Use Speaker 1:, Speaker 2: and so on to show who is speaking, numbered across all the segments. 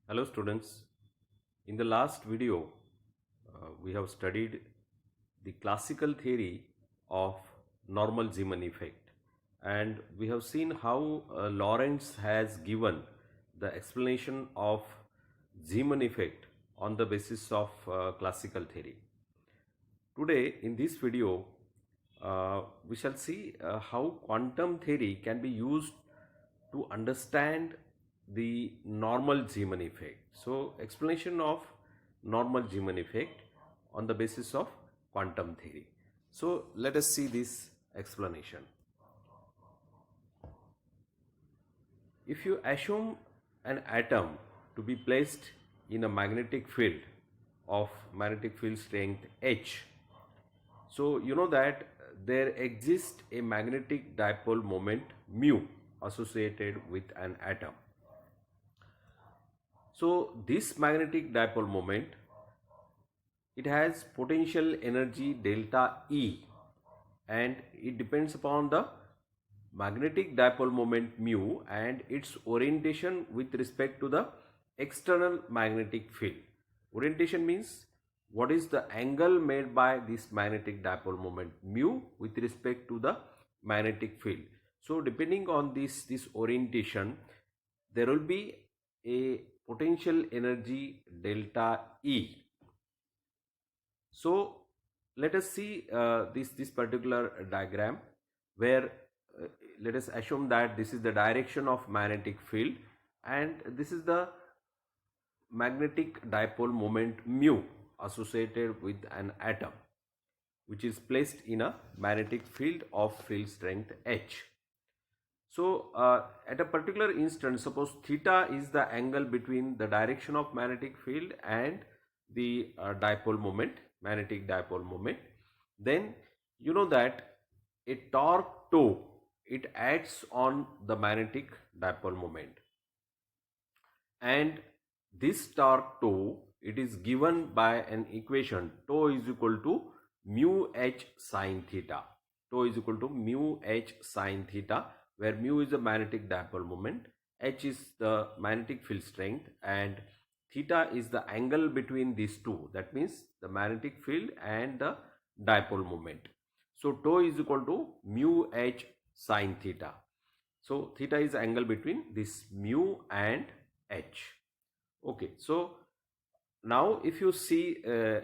Speaker 1: Hello students, in the last video we have studied the classical theory of normal Zeeman effect, and we have seen how Lorentz has given the explanation of Zeeman effect on the basis of classical theory. Today in this video we shall see how quantum theory can be used to understand the normal Zeeman effect. So explanation of normal Zeeman effect on the basis of quantum theory. So let us see this explanation. If you assume an atom to be placed in a magnetic field of magnetic field strength H, so you know that there exists a magnetic dipole moment mu associated with an atom. So this magnetic dipole moment, it has potential energy delta E, and it depends upon the magnetic dipole moment mu and its orientation with respect to the external magnetic field. Orientation means what is the angle made by this magnetic dipole moment mu with respect to the magnetic field. So depending on this orientation, there will be a potential energy delta E. So let us see this particular diagram where let us assume that this is the direction of magnetic field and this is the magnetic dipole moment mu associated with an atom which is placed in a magnetic field of field strength H. So at a particular instant, suppose theta is the angle between the direction of magnetic field and the dipole moment, magnetic dipole moment, then you know that a torque tau, it acts on the magnetic dipole moment, and this torque tau, it is given by an equation tau is equal to mu h sine theta. Tau is equal to mu h sine theta, where mu is the magnetic dipole moment, h is the magnetic field strength, and theta is the angle between these two. That means the magnetic field and the dipole moment. So tau is equal to mu h sine theta. So theta is the angle between this mu and h. Okay, so now if you see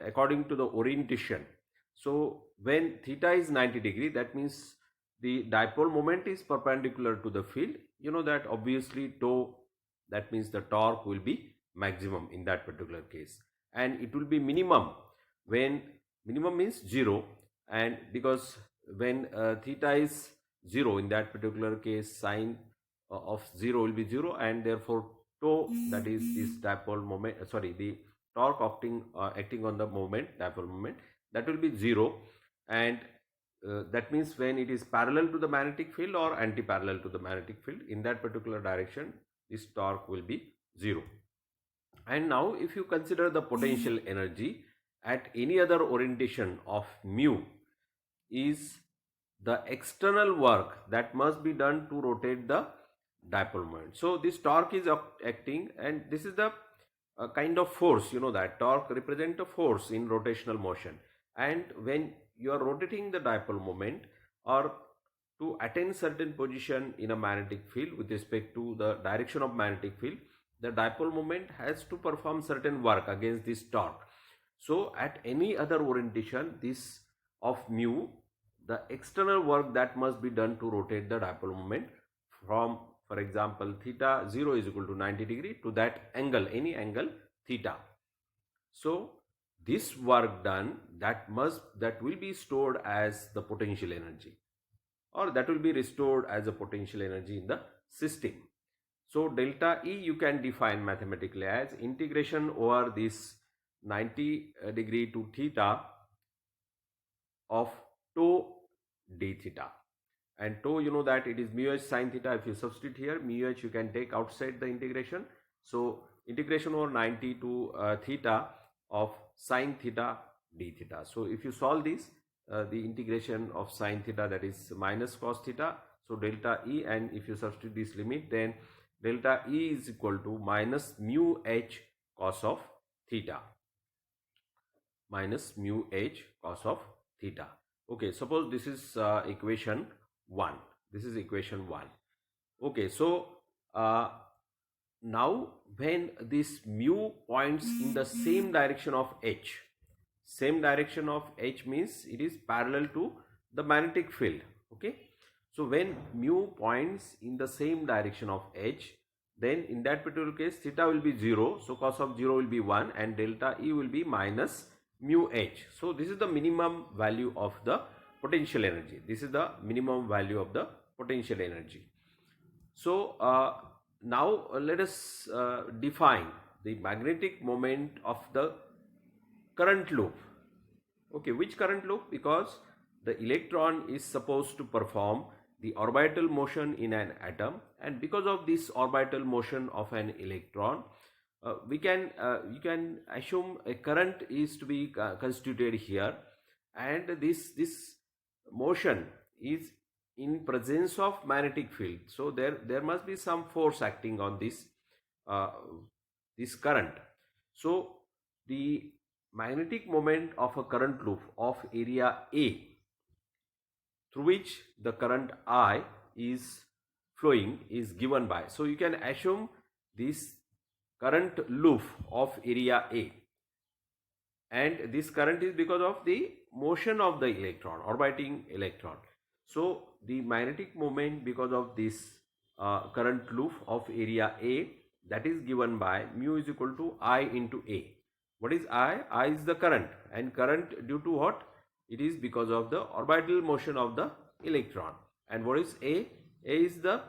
Speaker 1: according to the orientation, so when theta is 90 degree, that means the dipole moment is perpendicular to the field. You know that obviously tau, that means the torque will be maximum in that particular case, and it will be minimum when minimum means 0, and because when theta is 0, in that particular case sine of 0 will be 0, and therefore tau, that is this dipole moment, the torque acting on the moment, dipole moment, that will be 0, and that means when it is parallel to the magnetic field or anti-parallel to the magnetic field, in that particular direction this torque will be 0. And now if you consider the potential energy at any other orientation of mu is the external work that must be done to rotate the dipole moment. So this torque is acting, and this is the kind of force. You know that torque represents a force in rotational motion, and when you are rotating the dipole moment or to attain certain position in a magnetic field with respect to the direction of magnetic field, the dipole moment has to perform certain work against this torque. So at any other orientation this of mu, the external work that must be done to rotate the dipole moment from, for example, theta 0 is equal to 90 degree to that angle, any angle theta. So this work done, that will be stored as the potential energy, or that will be restored as a potential energy in the system. So delta E you can define mathematically as integration over this 90 degree to theta of tau d theta, and tau, you know that it is mu h sine theta. If you substitute here mu h, you can take outside the integration. So integration over 90 to theta of sine theta d theta. So if you solve this, the integration of sine theta, that is minus cos theta, so delta E, and if you substitute this limit, then delta E is equal to minus mu h cos of theta. Minus mu h cos of theta. Okay, suppose this is equation 1. This is equation 1. Okay, so now when this mu points in the same direction of h, same direction of h means it is parallel to the magnetic field. Okay, so when mu points in the same direction of h, then in that particular case theta will be 0, so cos of 0 will be 1 and delta E will be minus mu h. So this is the minimum value of the potential energy. This is the minimum value of the potential energy. So now let us define the magnetic moment of the current loop. Okay, which current loop? Because the electron is supposed to perform the orbital motion in an atom, and because of this orbital motion of an electron, you can assume a current is to be constituted here, and this motion is in presence of magnetic field. So there must be some force acting on this this current. So the magnetic moment of a current loop of area A, through which the current I is flowing, is given by, so you can assume this current loop of area A, and this current is because of the motion of the electron, orbiting electron. So the magnetic moment because of this current loop of area A, that is given by mu is equal to I into A. What is I? I is the current, and current due to what? It is because of the orbital motion of the electron. And what is A? A is the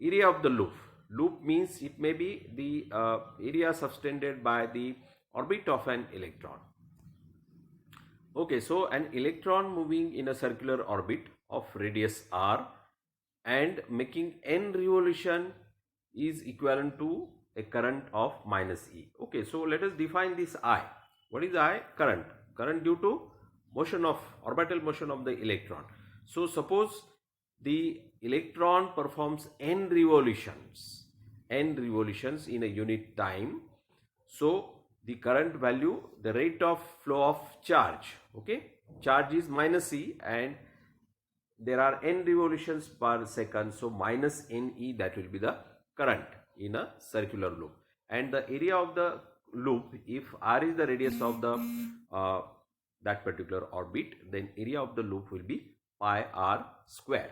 Speaker 1: area of the loop. Loop means it may be the area subtended by the orbit of an electron. Okay, so an electron moving in a circular orbit of radius r and making n revolution is equivalent to a current of minus E. Okay, so let us define this I. What is I? Current. Current due to motion of orbital motion of the electron. So suppose the electron performs n revolutions in a unit time. So the current value, the rate of flow of charge, okay, charge is minus E and there are n revolutions per second, so minus Ne, that will be the current in a circular loop. And the area of the loop, if r is the radius of the that particular orbit, then area of the loop will be pi r square.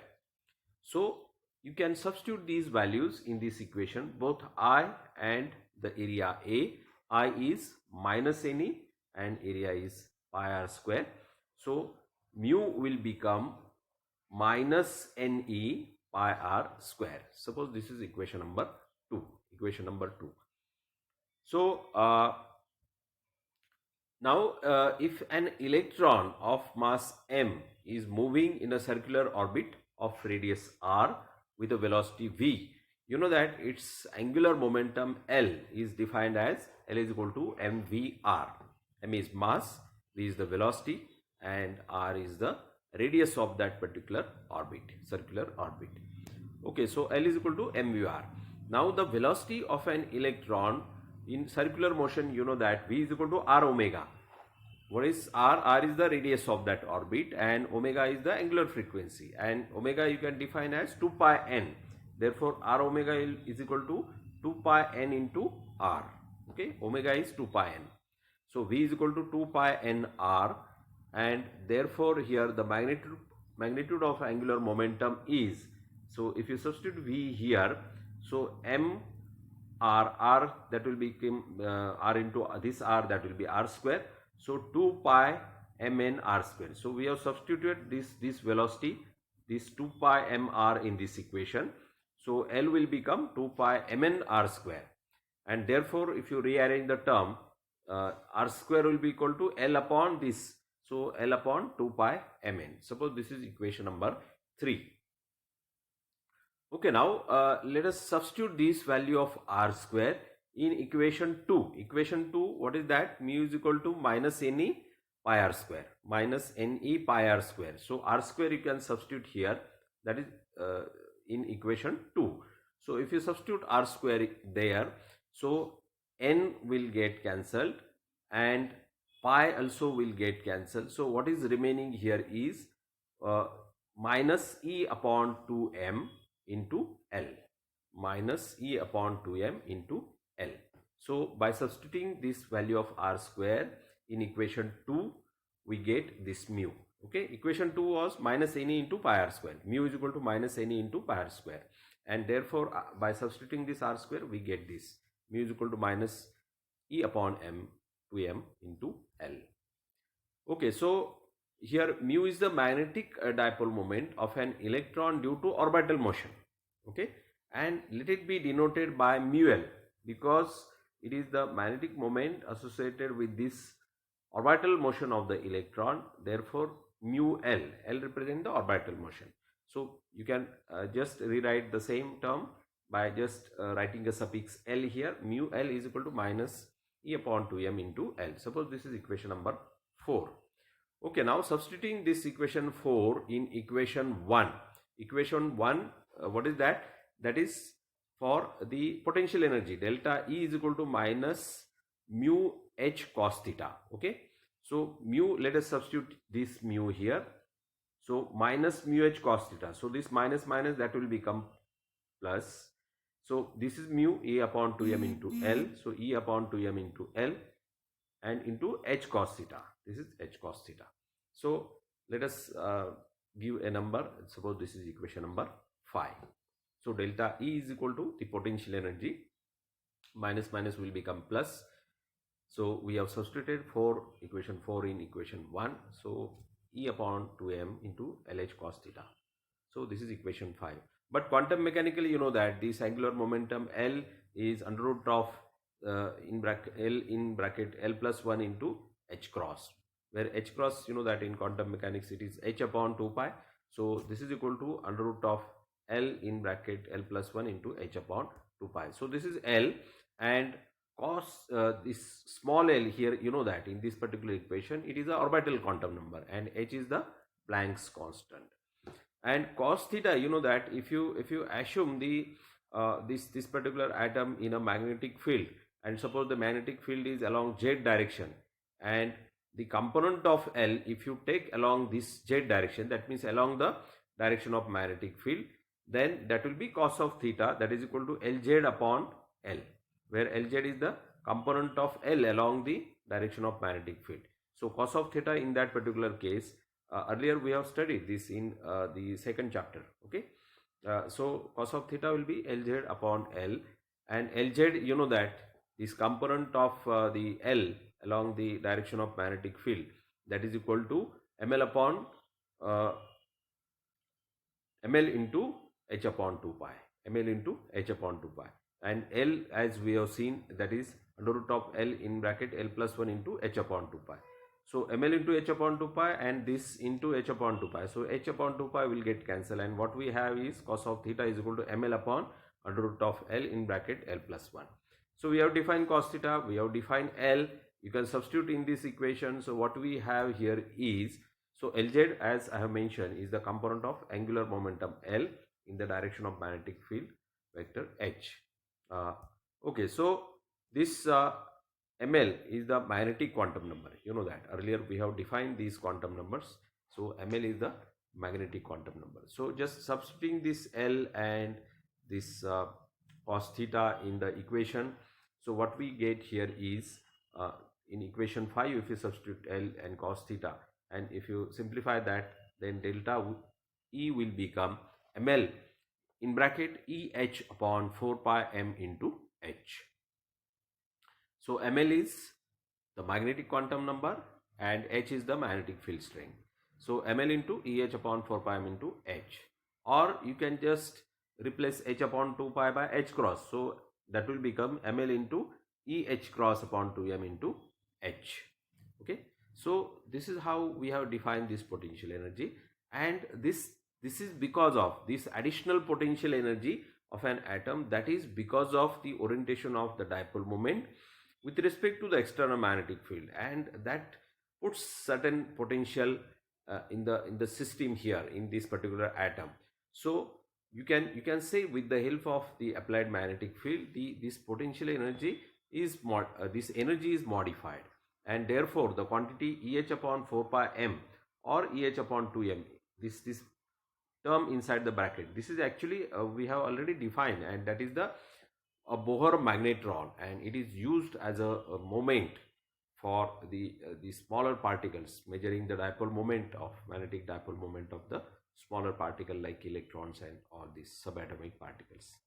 Speaker 1: So you can substitute these values in this equation, both I and the area A. I is minus Ne and area is pi r square. So mu will become minus Ne pi r square. Suppose this is equation number 2. Equation number 2. So now if an electron of mass m is moving in a circular orbit of radius r with a velocity v, you know that its angular momentum L is defined as L is equal to mvr. M is mass, v is the velocity, and r is the radius of that particular orbit, circular orbit. Okay, so L is equal to mvr. Now the velocity of an electron in circular motion, you know that v is equal to r omega. What is r? R is the radius of that orbit and omega is the angular frequency, and omega you can define as 2 pi n. Therefore r omega is equal to 2 pi n into r. Okay, omega is 2 pi n. So v is equal to 2 pi n r, and therefore here the magnitude of angular momentum is, so if you substitute v here, so m r, that will become r into this r, that will be r square. So 2 pi mn r square. So we have substituted this velocity, this 2 pi mr in this equation. So L will become 2 pi mn r square, and therefore if you rearrange the term, r square will be equal to L upon this. So L upon 2 pi mn. Suppose this is equation number 3. Okay, now let us substitute this value of r square in equation 2. Equation 2, what is that? Mu is equal to minus Ne pi r square. Minus Ne pi r square. So r square you can substitute here, that is in equation 2. So if you substitute r square there, so n will get cancelled and pi also will get cancelled. So what is remaining here is uh, minus e upon 2m into L, minus e upon 2m into L. So by substituting this value of r square in equation 2, we get this mu. Okay, equation 2 was minus ne into pi r square. Mu is equal to minus ne into pi r square, and therefore by substituting this r square we get this mu is equal to minus e upon m 2m into L. Okay, so here mu is the magnetic dipole moment of an electron due to orbital motion. Okay, and let it be denoted by mu L, because it is the magnetic moment associated with this orbital motion of the electron. Therefore mu L, L represent the orbital motion. So you can just rewrite the same term by just writing a suffix L here. Mu L is equal to minus e upon 2m into L. Suppose this is equation number 4. Okay, now substituting this equation 4 in equation 1. Equation 1, what is that? That is for the potential energy. Delta E is equal to minus mu h cos theta. Okay, so mu, let us substitute this mu here. So minus mu h cos theta. So this minus minus, that will become plus. So this is mu E upon 2m into L. So E upon 2m into L and into h cos theta. This is h cos theta. So let us give a number. Suppose this is equation number 5. So delta E is equal to the potential energy. Minus minus will become plus. So we have substituted for equation 4 in equation 1. So E upon 2m into LH cos theta. So this is equation 5. But quantum mechanically, you know that this angular momentum L is under root of in bracket L plus 1 into h cross, where h cross, you know that in quantum mechanics it is h upon 2 pi. So this is equal to under root of L in bracket L plus 1 into h upon 2 pi. So this is L, and cos this small l here, you know that in this particular equation it is the orbital quantum number and h is the Planck's constant. And cos theta, you know that if you assume the this particular atom in a magnetic field, and suppose the magnetic field is along z direction, and the component of L, if you take along this z direction, that means along the direction of magnetic field, then that will be cos of theta, that is equal to Lz upon L, where Lz is the component of L along the direction of magnetic field. So cos of theta in that particular case, earlier we have studied this in the second chapter. Okay, so cos of theta will be Lz upon L, and Lz, you know that this component of the L along the direction of magnetic field, that is equal to ml upon ml into h upon 2 pi, ml into h upon 2 pi, and L, as we have seen, that is under root of L in bracket L plus 1 into h upon 2 pi. So ml into h upon 2 pi and this into h upon 2 pi. So h upon 2 pi will get cancelled, and what we have is cos of theta is equal to ml upon under root of L in bracket L plus 1. So we have defined cos theta, we have defined L. You can substitute in this equation. So what we have here is, so Lz, as I have mentioned, is the component of angular momentum L in the direction of magnetic field vector H. Okay, so this ml is the magnetic quantum number. You know that earlier we have defined these quantum numbers. So ml is the magnetic quantum number. So just substituting this L and this cos theta in the equation. So what we get here is in equation 5, if you substitute L and cos theta, and if you simplify that, then delta E will become ml in bracket EH upon 4 pi m into H. So ml is the magnetic quantum number and H is the magnetic field strength. So ml into EH upon 4 pi m into H, or you can just replace H upon 2 pi by H cross. So that will become ml into EH cross upon 2m into H. Okay, so this is how we have defined this potential energy, and this is because of this additional potential energy of an atom, that is because of the orientation of the dipole moment with respect to the external magnetic field, and that puts certain potential in the system here in this particular atom. So you can say with the help of the applied magnetic field, this potential energy is this energy is modified, and therefore the quantity Eh upon 4 pi m or Eh upon 2m, this term inside the bracket, this is actually we have already defined, and that is the a Bohr magnetron, and it is used as a moment for the smaller particles, measuring the dipole moment of magnetic dipole moment of the smaller particle like electrons and all these subatomic particles.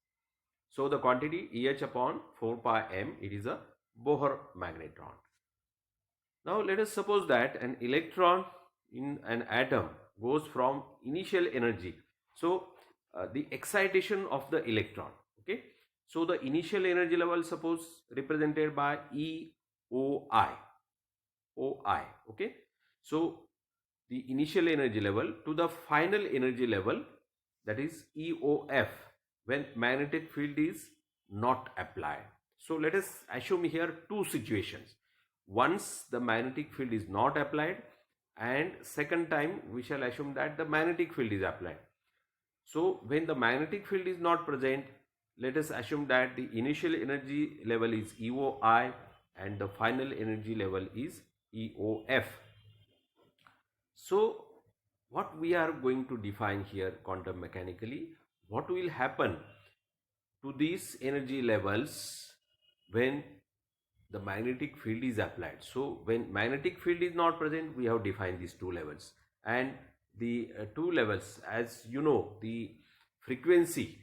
Speaker 1: So the quantity Eh upon 4 pi m, it is a Bohr magnetron. Now let us suppose that an electron in an atom goes from initial energy. So the excitation of the electron, okay. So the initial energy level, suppose represented by EOI, okay. So the initial energy level to the final energy level, that is EOF, when magnetic field is not applied. So let us assume here two situations. Once the magnetic field is not applied, and second time we shall assume that the magnetic field is applied. So when the magnetic field is not present, let us assume that the initial energy level is EOI and the final energy level is EOF. So what we are going to define here quantum mechanically, what will happen to these energy levels when the magnetic field is applied. So when magnetic field is not present, we have defined these two levels, and the two levels, as you know, the frequency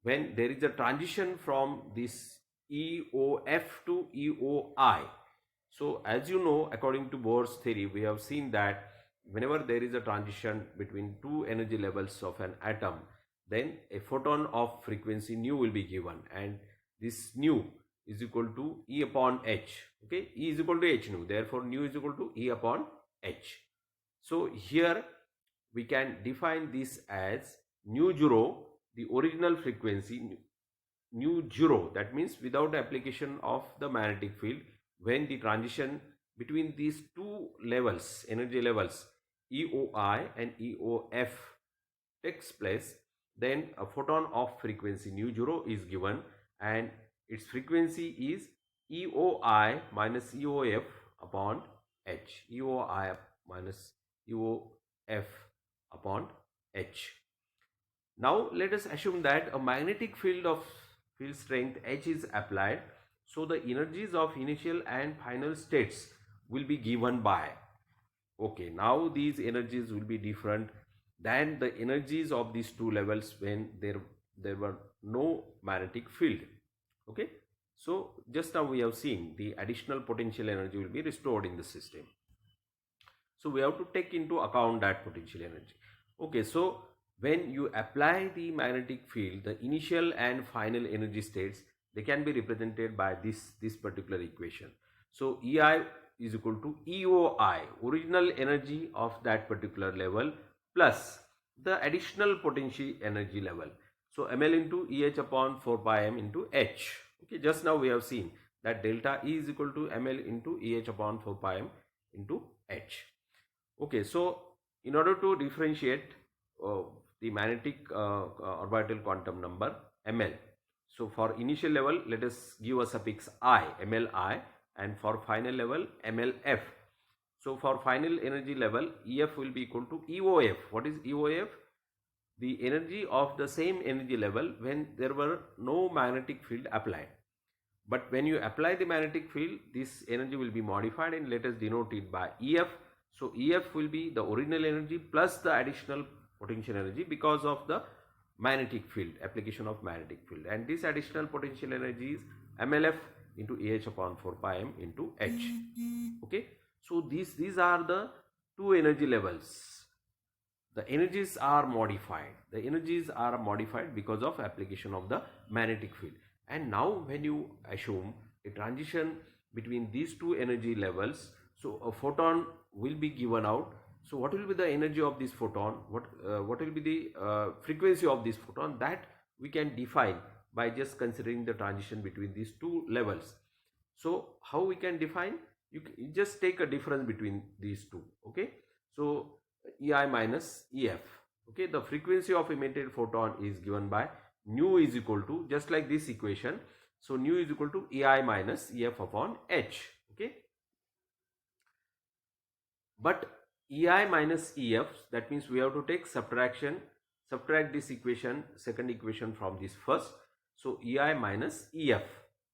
Speaker 1: when there is a transition from this EOF to EOI. So as you know, according to Bohr's theory, we have seen that whenever there is a transition between two energy levels of an atom, then a photon of frequency nu will be given, and this nu is equal to E upon H. Okay, E is equal to H nu, therefore nu is equal to E upon H. So here we can define this as nu zero, the original frequency, nu zero, that means without application of the magnetic field, when the transition between these two levels, energy levels EOI and EOF takes place, then a photon of frequency nu zero is given, and its frequency is EOI minus EOF upon H, EOI minus EOF upon H. Now let us assume that a magnetic field of field strength H is applied, so the energies of initial and final states will be given by, okay, now these energies will be different than the energies of these two levels when there were no magnetic field. Okay, so just now we have seen the additional potential energy will be restored in the system. So we have to take into account that potential energy. Okay, so when you apply the magnetic field, the initial and final energy states, they can be represented by this particular equation. So EI is equal to EOI, original energy of that particular level, plus the additional potential energy level. So ml into EH upon 4 pi m into H. Okay, just now we have seen that delta E is equal to ml into EH upon 4 pi m into H. Okay, so in order to differentiate the magnetic orbital quantum number ml, so for initial level let us give a suffix I, mli, and for final level mlf. So for final energy level, EF will be equal to EOF. What is EOF? The energy of the same energy level when there were no magnetic field applied. But when you apply the magnetic field, this energy will be modified, and let us denote it by EF. So EF will be the original energy plus the additional potential energy because of the magnetic field, application of magnetic field, and this additional potential energy is MLF into AH upon 4 pi m into H. Okay, so these are the two energy levels. The energies are modified. The energies are modified because of application of the magnetic field. And now when you assume a transition between these two energy levels, so a photon will be given out. So what will be the energy of this photon? What will be the frequency of this photon? That we can define by just considering the transition between these two levels. So how we can define? You just take a difference between these two. Okay, so EI minus EF. Okay, the frequency of emitted photon is given by nu is equal to, just like this equation, so nu is equal to EI minus EF upon H. Okay, but EI minus EF, that means we have to take subtract this equation, second equation, from this first. So EI minus EF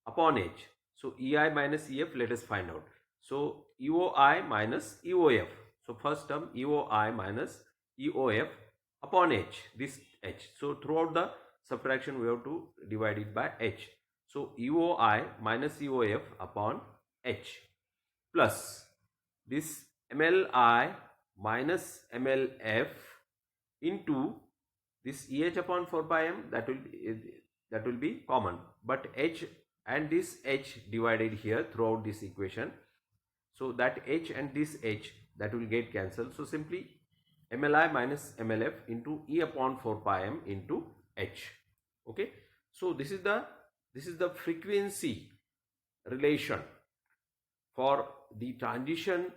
Speaker 1: upon H. So EI minus EF, let us find out. So EOI minus EOF. So first term EOI minus EOF upon H, this H. So throughout the subtraction we have to divide it by H. So EOI minus EOF upon H plus this MLI minus MLF into this EH upon 4 pi m, that will be common, but H and this H divided here throughout this equation, so that H and this H, that will get cancelled. So simply MLI minus MLF into E upon 4 pi m into H. Okay, so this is the frequency relation for the transition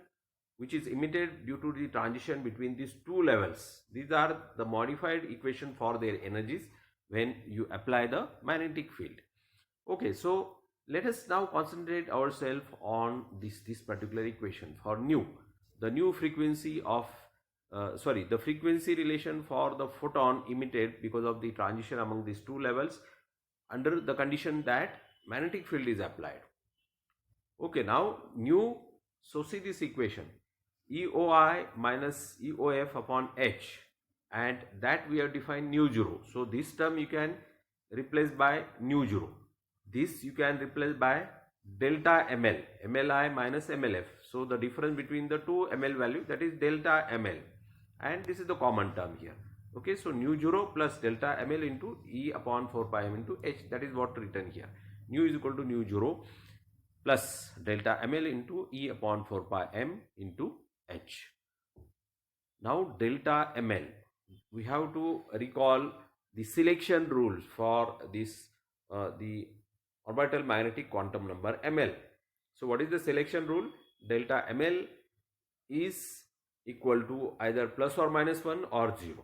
Speaker 1: which is emitted due to the transition between these two levels. These are the modified equation for their energies when you apply the magnetic field. Okay, so let us now concentrate ourselves on this particular equation for nu. The new frequency of the frequency relation for the photon emitted because of the transition among these two levels under the condition that magnetic field is applied. Okay, now nu, so see this equation, EOI minus EOF upon H, and that we have defined nu zero. So this term you can replace by nu zero. This you can replace by delta ML, MLI minus MLF. So the difference between the two ML value, that is delta ML, and this is the common term here. Okay, so nu zero plus delta ML into E upon 4 pi m into H, that is what written here. Nu is equal to nu zero plus delta ML into E upon 4 pi m into H. Now delta ML, we have to recall the selection rules for this the orbital magnetic quantum number ML. So what is the selection rule? Delta ML is equal to either plus or minus 1 or 0.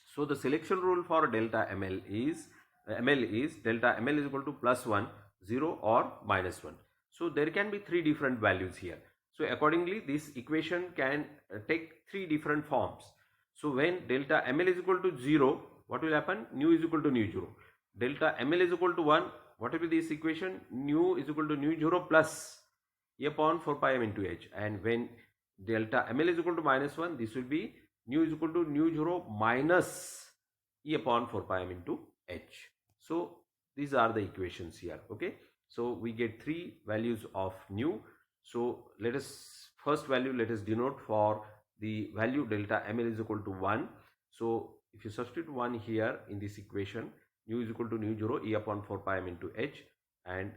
Speaker 1: So the selection rule for delta ML is delta ML is equal to plus 1, 0 or minus 1. So there can be three different values here. So accordingly this equation can take three different forms. So when delta ML is equal to 0, what will happen? Nu is equal to nu 0. Delta ML is equal to 1, what will be this equation? Nu is equal to nu 0 plus E upon 4 pi m into H. And when delta ML is equal to minus 1, this will be nu is equal to nu 0 minus E upon 4 pi m into H. So these are the equations here. Okay, so we get three values of nu. So let us, first value let us denote for the value delta ML is equal to 1. So if you substitute 1 here in this equation, nu is equal to nu 0 E upon 4 pi m into H, and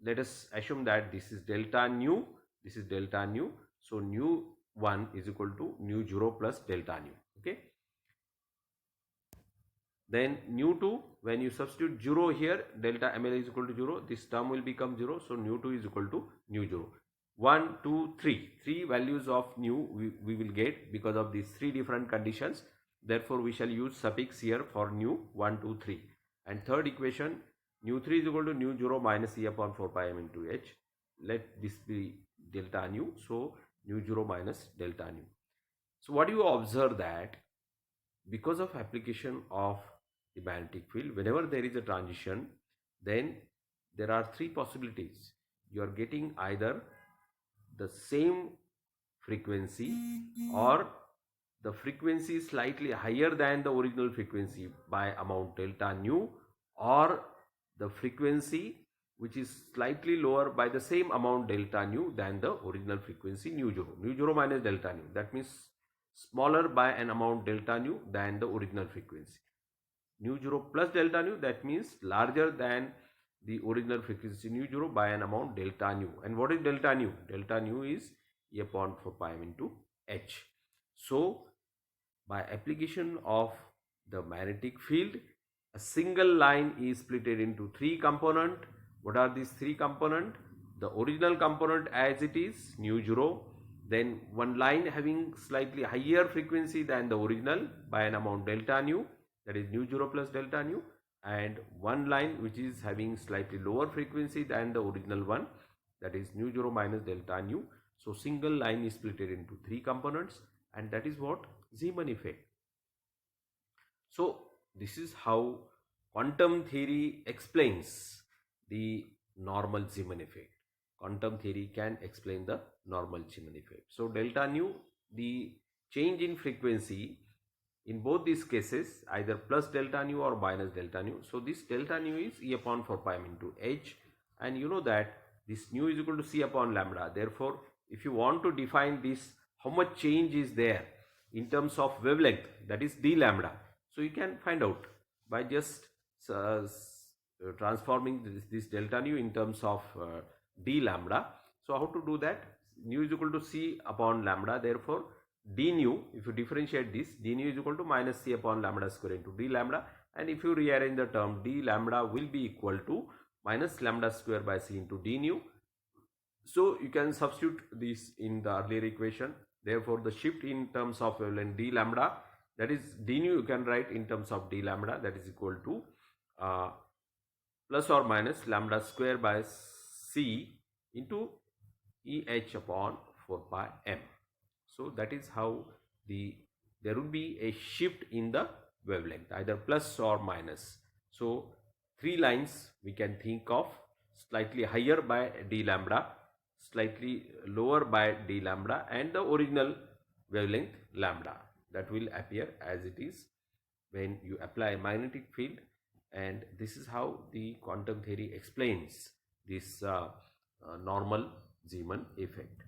Speaker 1: let us assume that this is delta nu, this is delta nu. So nu 1 is equal to nu 0 plus delta nu. Okay, then nu 2, when you substitute 0 here, delta ML is equal to 0, this term will become 0. So nu 2 is equal to nu 0. 1, 2, 3, three values of nu we will get because of these three different conditions. Therefore we shall use suffix here for nu 1, 2, 3. And third equation, nu 3 is equal to nu 0 minus E upon 4 pi m into H. Let this be delta nu. So nu 0 minus delta nu. So what do you observe that because of application of the magnetic field, whenever there is a transition, then there are three possibilities. You are getting either the same frequency or the frequency is slightly higher than the original frequency by amount delta nu, or the frequency which is slightly lower by the same amount delta nu than the original frequency nu 0. Nu 0 minus delta nu, that means smaller by an amount delta nu than the original frequency. Nu 0 plus delta nu, that means larger than the original frequency nu 0 by an amount delta nu. And what is delta nu? Delta nu is E upon 4 pi m into H. So by application of the magnetic field, a single line is split into three components. What are these three components? The original component as it is nu 0, then one line having slightly higher frequency than the original by an amount delta nu, that is nu 0 plus delta nu, and one line which is having slightly lower frequency than the original one, that is nu 0 minus delta nu. So single line is split into three components, and that is what Zeeman effect. So this is how quantum theory explains the normal Zeeman effect. Quantum theory can explain the normal Zeeman effect. So delta nu, the change in frequency in both these cases, either plus delta nu or minus delta nu. So this delta nu is E upon 4 pi m into h, and you know that this nu is equal to C upon lambda. Therefore, if you want to define this, how much change is there in terms of wavelength, that is d lambda. So you can find out by just transforming this delta nu in terms of d lambda. So how to do that? Nu is equal to C upon lambda. Therefore, d nu, if you differentiate this, d nu is equal to minus C upon lambda square into d lambda, and if you rearrange the term, d lambda will be equal to minus lambda square by C into d nu. So you can substitute this in the earlier equation. Therefore, the shift in terms of wavelength d lambda, that is d nu, you can write in terms of d lambda, that is equal to plus or minus lambda square by C into EH upon 4 pi m. So that is how there would be a shift in the wavelength, either plus or minus. So three lines we can think of: slightly higher by d lambda, slightly lower by d lambda, and the original wavelength lambda, that will appear as it is when you apply a magnetic field. And this is how the quantum theory explains this normal Zeeman effect.